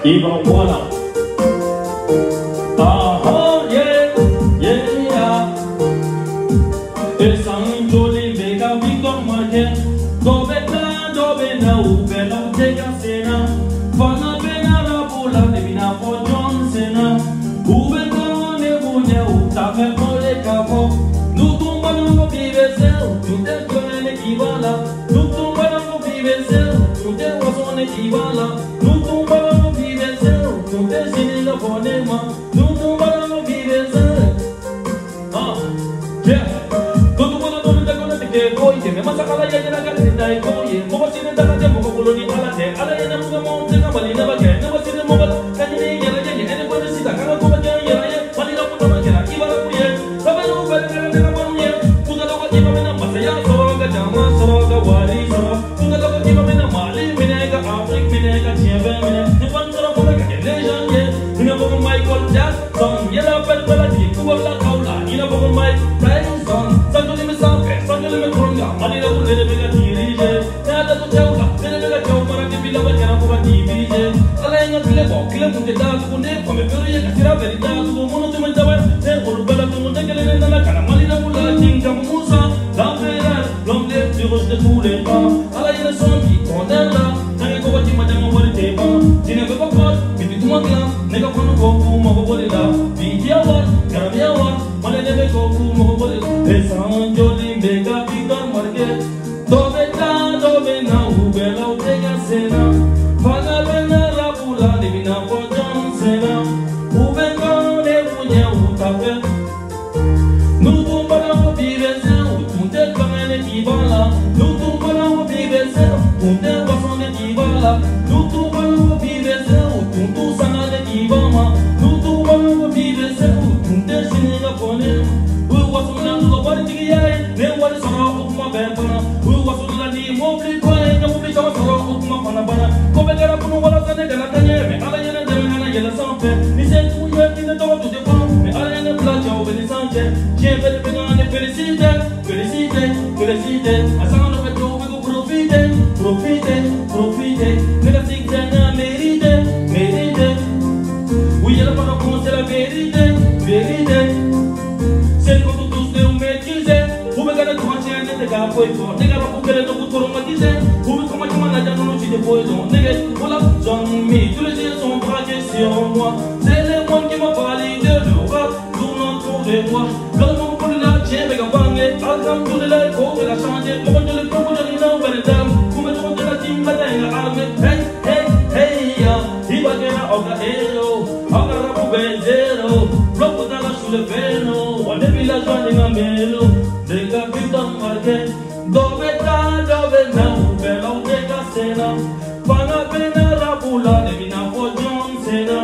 Even voilà. Ah, yeah, yeah. Et sans joli méga victor marqué. Dobe na ubela uteka sena. Fana bena la bula nebina for John Cena. Ube kone bunye utafe kole kafo. Nutumba nango vive sel, tunte kone kibala. Nutumba nango vive sel, tunte wasone kibala. Nutumba nango vive sel, tunte sinila fonema. Nutumba nango vive sel. Ah, yeah. Nutumba nango vive kone teke koye. Me masakala ya jena kate dai koye. Moba sine dana te moba koloni alate. Ala yena muga monte kamali na bage. Never sine moba kanyine yela yela. Ene bwana sita kala koba jena yela yela. Mali na kuta magera ibala kuye. Kabelo ubele kala nega banuye. Tuga dogo iba mena masaya soga jama soga wali soga. Tuga dogo iba mena mali minega Afrik minega tiebe mine. Nipan soga koba kake legend ye. Ina bogo Michael Jackson. Yela bel bela di kuba la kaula. Ina bogo Mike Tyson. Sanjoli me sampe, sanjoli me kronga. Mali na kulele mega dirije. Nada tu teula, nene mega teu para que bila bajana kuba dirije. Ala inga kile munde da kunde kome peru ye kasira verita tu mono tu menjawa. Ne urbela tu munde kele nena la kana mali na kula tinga musa. La vera, l'homme des turus de tous les temps. Ala ina sombi kondela, nanga kuba tima jama wali teba. Jine beba pot, bibi tu magla, nega kono koku mogo bole la. Bidia wat, karabia wat, male nebe koku mogo bole la. Esan joli mega victor marke. Dobe na ubela utega sena. Fana bena la bula nebina for John Cena. Ube kone bunye utafe. Nutumba na ubibe se, utunte kamene kibala. Nutumba na ubibe se, utunte wasone kibala. Nutumba na ubibe se, utuntu sanale kibama. Nutumba na ubibe se, utunte shinega pone. Wasuna nulo wari tigi yae, ne wari sara ukuma bempana. Wasuna ni mobli kwae, ne mobli kawa sara ukuma pana bana. Kobe gara kunu wala sane gana tanye, me ala yene jeme hana yele sanpe. Ni se tuye kine tawa tu depan, me ala yene placha ube ni sanche. Jien pele pegane felicite, felicite, felicite. Asana no pecho ube go profite, profite, profite. Nega sikte na merite, merite. Uye la para como se la verite, verite. C'est quand tous les hommes maîtrisés. Vous me gardez comment tu es né, gars, pour être nègre, pour que les gens traumatisés. Vous me comment tu m'as dit, non, tu te poison. Nègre, voilà, j'en mis. Tous les yeux sont braqués sur moi. C'est les moines qui m'ont parlé de l'Europe. Tournant autour de moi. Quand on peut la tienne, mais quand on est, quand tout est cours, il a changé. Pour que le coup de l'île, on va les dames. Vous me trouvez la team, la taille, la armée. Hey, hey, hey, ya. Il va gagner à Oga Hero. Oga Rabu Benzero. Bloc dans la sous le vélo. On est village en Ingamelo. Des capitans marqués. Dobe na ubela uteka sena. Fana bena rabula nebina for John Cena.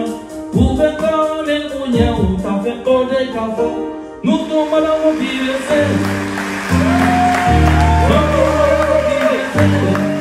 Ube kane unye utafe kode kafo. Nutumba na ubive se. Nutumba na ubive se.